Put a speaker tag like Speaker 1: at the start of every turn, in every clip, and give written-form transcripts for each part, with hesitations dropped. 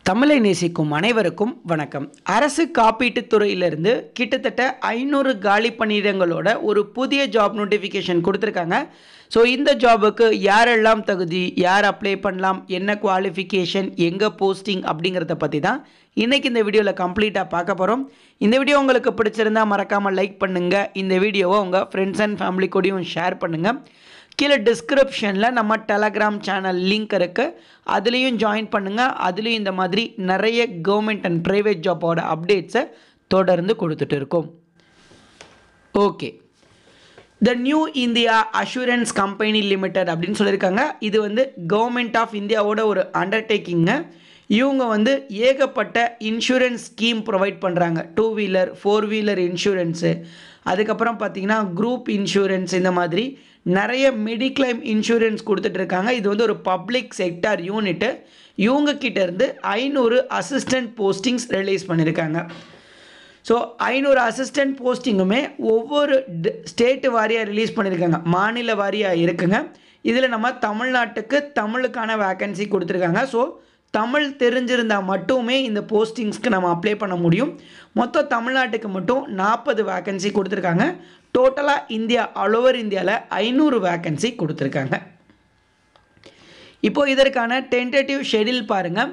Speaker 1: தமிழை நேசிக்கும் அனைவருக்கும் வணக்கம். அரசு காப்பீட்டுத் துறையிலிருந்து கிட்டத்தட்ட 500 காலி பணியிடங்களோட ஒரு புதிய ஜாப் நோட்டிஃபிகேஷன் கொடுத்துருக்காங்க. ஸோ இந்த ஜாபுக்கு யாரெல்லாம் தகுதி, யார் அப்ளை பண்ணலாம், என்ன குவாலிஃபிகேஷன், எங்கே போஸ்டிங் அப்படிங்கிறத பற்றி தான் இன்றைக்கி இந்த வீடியோவில் கம்ப்ளீட்டாக பார்க்க போகிறோம். இந்த வீடியோ உங்களுக்கு பிடிச்சிருந்தால் மறக்காமல் லைக் பண்ணுங்கள். இந்த வீடியோவை உங்கள் ஃப்ரெண்ட்ஸ் அண்ட் ஃபேமிலி கூடயும் ஷேர் பண்ணுங்கள். கீழே டிஸ்கிரிப்ஷனில் நம்ம டெலகிராம் சேனல் லிங்க் இருக்குது, அதுலேயும் ஜாயின் பண்ணுங்கள். அதுலேயும் இந்த மாதிரி நிறைய கவர்மெண்ட் அண்ட் ப்ரைவேட் ஜாப்போட அப்டேட்ஸை தொடர்ந்து கொடுத்துட்டு இருக்கோம். Okay, the new India assurance company limited அப்படின்னு சொல்லியிருக்காங்க. இது கவர்மெண்ட் ஆஃப் இந்தியாவோட ஒரு அண்டர்டேக்கிங்க. இவங்க ஏகப்பட்ட இன்சூரன்ஸ் ஸ்கீம் ப்ரொவைட் பண்ணுறாங்க. 2 வீலர் 4 வீலர் இன்சூரன்ஸு, அதுக்கப்புறம் பார்த்திங்கன்னா குரூப் இன்சூரன்ஸ், இந்த மாதிரி நிறைய மெடிக்ளைம் இன்சூரன்ஸ் கொடுத்துட்ருக்காங்க. இது ஒரு பப்ளிக் செக்டார் யூனிட்டு. இவங்கக்கிட்டேருந்து 500 அசிஸ்டண்ட் போஸ்டிங்ஸ் ரிலீஸ் பண்ணியிருக்காங்க. ஸோ 500 அசிஸ்டண்ட் போஸ்டிங்குமே ஒவ்வொரு ஸ்டேட்டு வாரியாக ரிலீஸ் பண்ணியிருக்காங்க, மாநில வாரியாக இருக்குங்க. இதில் நம்ம தமிழ்நாட்டுக்கு தமிழுக்கான வேக்கன்சி கொடுத்துருக்காங்க. ஸோ தமிழ் தெரிஞ்சிருந்தால் மட்டுமே இந்த போஸ்டிங்ஸ்க்கு நம்ம அப்ளை பண்ண முடியும். மொத்தம் தமிழ்நாட்டுக்கு மட்டும் 40 வேக்கன்சி கொடுத்துருக்காங்க. டோட்டலாக இந்தியா ஆல் ஓவர் இந்தியாவில் 500 வேக்கன்சி கொடுத்துருக்காங்க. இப்போது இதற்கான டென்டேட்டிவ் ஷெடியூல் பாருங்கள்.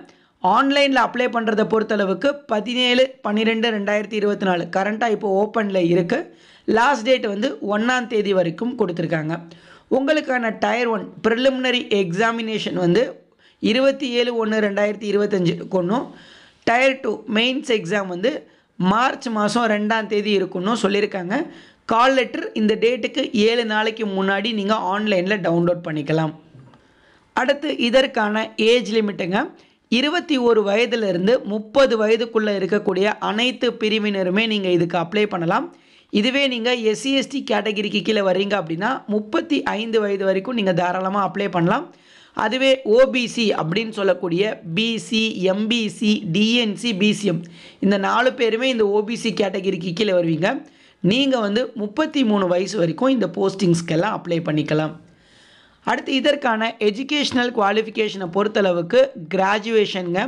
Speaker 1: ஆன்லைனில் அப்ளை பண்ணுறதை பொறுத்தளவுக்கு 17/12/2024 கரண்ட்டாக இப்போ ஓப்பனில் இருக்குது. லாஸ்ட் டேட் 1ஆம் தேதி வரைக்கும் கொடுத்துருக்காங்க. உங்களுக்கான டயர் 1 ப்ரிலிமினரி எக்ஸாமினேஷன் 27/1/2025 கொன்னும், டயர் 2 மெயின்ஸ் எக்ஸாம் மார்ச் மாதம் 2ஆம் தேதி இருக்குன்னு சொல்லியிருக்காங்க. கால் லெட்டர் இந்த டேட்டுக்கு 7 நாளைக்கு முன்னாடி நீங்கள் ஆன்லைனில் டவுன்லோட் பண்ணிக்கலாம். அடுத்து இதற்கான ஏஜ் லிமிட்டுங்க. 21 வயதிலிருந்து 30 வயதுக்குள்ளே இருக்கக்கூடிய அனைத்து பிரிவினருமே நீங்கள் இதுக்கு அப்ளை பண்ணலாம். இதுவே நீங்கள் SC/ST கேட்டகிரிக்கு கீழே வரீங்க அப்படின்னா 35 வயது வரைக்கும் நீங்கள் தாராளமாக அப்ளை பண்ணலாம். அதுவே OBC அப்படின்னு சொல்லக்கூடிய BC, MBC, DNC, BCM இந்த 4 பேருமே இந்த OBC கேட்டகிரிக்கு கீழே வருவீங்க. நீங்கள் 33 வயசு வரைக்கும் இந்த போஸ்டிங்ஸ்க்கெல்லாம் அப்ளை பண்ணிக்கலாம். அடுத்து இதற்கான எஜுகேஷ்னல் குவாலிஃபிகேஷனை பொறுத்தளவுக்கு கிராஜுவேஷனுங்க.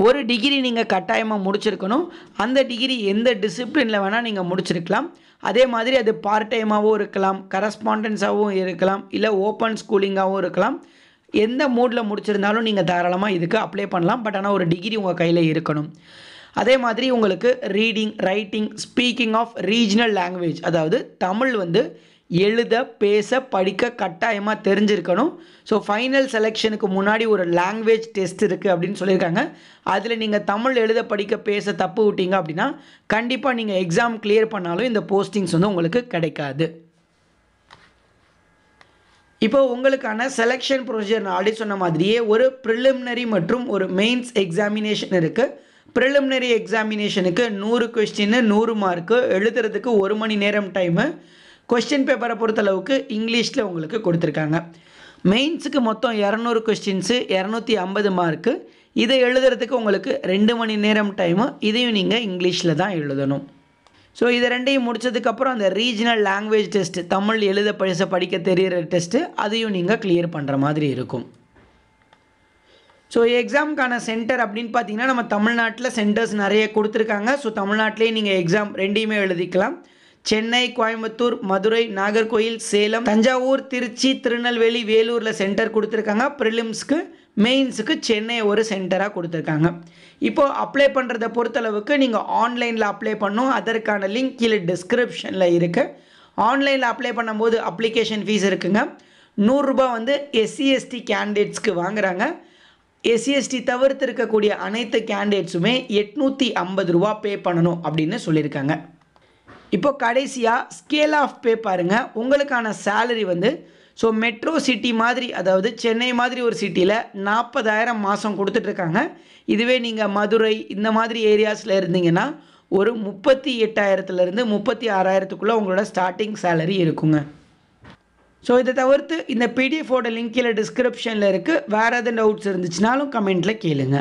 Speaker 1: ஒரு டிகிரி நீங்கள் கட்டாயமாக முடிச்சிருக்கணும். அந்த டிகிரி எந்த டிசிப்ளினில் வேணால் நீங்கள் முடிச்சிருக்கலாம். அதே மாதிரி அது பார்ட் டைமாகவும் இருக்கலாம், கரஸ்பாண்டன்ஸாகவும் இருக்கலாம், இல்லை ஓப்பன் ஸ்கூலிங்காகவும் இருக்கலாம். எந்த மூடில் முடிச்சிருந்தாலும் நீங்கள் தாராளமாக இதுக்கு அப்ளை பண்ணலாம். பட் ஆனால் ஒரு டிகிரி உங்கள் கையில் இருக்கணும். அதே மாதிரி உங்களுக்கு reading, writing, speaking of regional language, அதாவது தமிழ் எழுத, பேச, படிக்க கட்டாயமாக தெரிஞ்சிருக்கணும். ஸோ ஃபைனல் செலெக்ஷனுக்கு முன்னாடி ஒரு லாங்குவேஜ் டெஸ்ட் இருக்குது அப்படின்னு சொல்லியிருக்காங்க. அதில் நீங்கள் தமிழ் எழுத, படிக்க, பேச தப்பு விட்டீங்க அப்படின்னா கண்டிப்பாக நீங்கள் எக்ஸாம் கிளியர் பண்ணாலும் இந்த போஸ்டிங்ஸ் உங்களுக்கு கிடைக்காது. இப்போ உங்களுக்கான செலெக்ஷன் ப்ரொசீஜர் நான் ஆல்ரெடி சொன்ன மாதிரியே ஒரு ப்ரிலிமினரி மற்றும் ஒரு மெயின்ஸ் எக்ஸாமினேஷன் இருக்குது. ப்ரிலிமினரி எக்ஸாமினேஷனுக்கு 100 கொஸ்டின், 100 மார்க்கு, எழுதுறதுக்கு 1 மணி நேரம் டைமு. கொஸ்டின் பேப்பரை பொறுத்தளவுக்கு இங்கிலீஷில் உங்களுக்கு கொடுத்துருக்காங்க. மெயின்ஸுக்கு மொத்தம் 200 கொஸ்டின்ஸு, 250 மார்க்கு. இதை எழுதுறதுக்கு உங்களுக்கு 2 மணி நேரம் டைமு. இதையும் நீங்கள் இங்கிலீஷில் தான் எழுதணும். ஸோ இதை ரெண்டையும் முடித்ததுக்கப்புறம் அந்த ரீஜனல் லாங்குவேஜ் டெஸ்ட்டு, தமிழ் எழுத, பேச, படிக்க தெரிகிற டெஸ்ட்டு, அதையும் நீங்கள் கிளியர் பண்ணுற மாதிரி இருக்கும். ஸோ எக்ஸாமுக்கான சென்டர் அப்படின்னு பார்த்தீங்கன்னா நம்ம தமிழ்நாட்டில் சென்டர்ஸ் நிறைய கொடுத்துருக்காங்க. ஸோ தமிழ்நாட்டிலே நீங்கள் எக்ஸாம் ரெண்டையுமே எழுதிக்கலாம். சென்னை, கோயம்புத்தூர், மதுரை, நாகர்கோயில், சேலம், தஞ்சாவூர், திருச்சி, திருநெல்வேலி, வேலூரில் சென்டர் கொடுத்துருக்காங்க. ப்ரிலிம்ஸ்க்கு, மெயின்ஸுக்கு சென்னை ஒரு சென்டராக கொடுத்துருக்காங்க. இப்போது அப்ளை பண்ணுறதை பொறுத்தளவுக்கு நீங்கள் ஆன்லைனில் அப்ளை பண்ணணும். அதற்கான லிங்க் கீழே டிஸ்கிரிப்ஷனில் இருக்குது. ஆன்லைனில் அப்ளை பண்ணும்போது அப்ளிகேஷன் ஃபீஸ் இருக்குங்க. 100 ரூபா SC/ST கேண்டிடேட்ஸ்க்கு வாங்குகிறாங்க. SC/ST தவிர்த்து இருக்கக்கூடிய அனைத்து கேண்டிடேட்ஸுமே 850 ரூபா பே பண்ணணும் அப்படின்னு சொல்லியிருக்காங்க. இப்போ கடைசியாக ஸ்கேல் ஆஃப் பே பாருங்கள். உங்களுக்கான சேலரி ஸோ மெட்ரோ சிட்டி மாதிரி, அதாவது சென்னை மாதிரி ஒரு சிட்டியில் 40,000 மாதம் கொடுத்துட்ருக்காங்க. இதுவே நீங்கள் மதுரை இந்த மாதிரி ஏரியாஸில் இருந்தீங்கன்னா ஒரு 38,000லேருந்து 36,000க்குள்ளே உங்களோட ஸ்டார்டிங் சேலரி இருக்குங்க. ஸோ இதை தவிர்த்து இந்த PDF லிங்க் கீழே டிஸ்கிரிப்ஷனில் இருக்குது. வேறு எதுவும் டவுட்ஸ் இருந்துச்சுனாலும் கமெண்ட்டில் கேளுங்க.